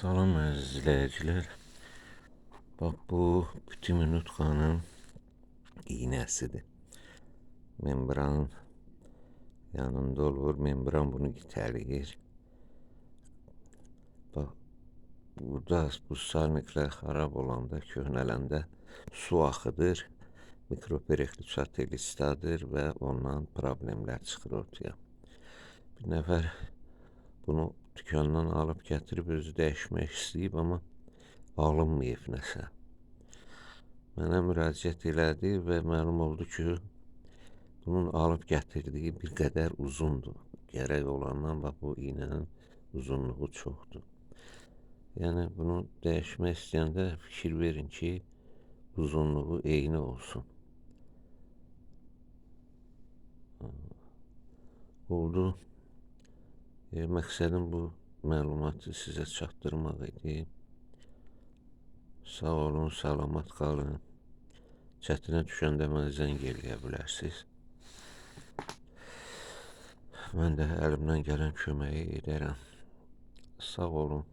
Salam əziz izləyicilər. Bax bu Putiminutkanın iynəsidir. Membranın yanında olur. Membran bunu itələyir. Bax burada bu salniklər xarab olanda, köhnələndə su axıdır. Mikropereklüsatel istadır və ondan problemlər çıxır ortaya. Bir nəfər bunu dükandan alıb gətirib özü dəyişmək istəyib, amma alınmayıb nəsə. Mənə müraciət elədi və məlum oldu ki, bunun alıb gətirdiyi bir qədər uzundur. Gərək olandan bax bu iynənin uzunluğu çoxdur. Yəni bunu dəyişmək istəyəndə fikir verin ki, uzunluğu eyni olsun. Oldu. Məqsədim bu məlumatı sizə çatdırmaq idi. Sağ olun, salamat qalın. Çətinə düşəndə mənə zəng eləyə bilərsiniz. Mən də əlimdən gələn köməyi edərəm. Sağ olun.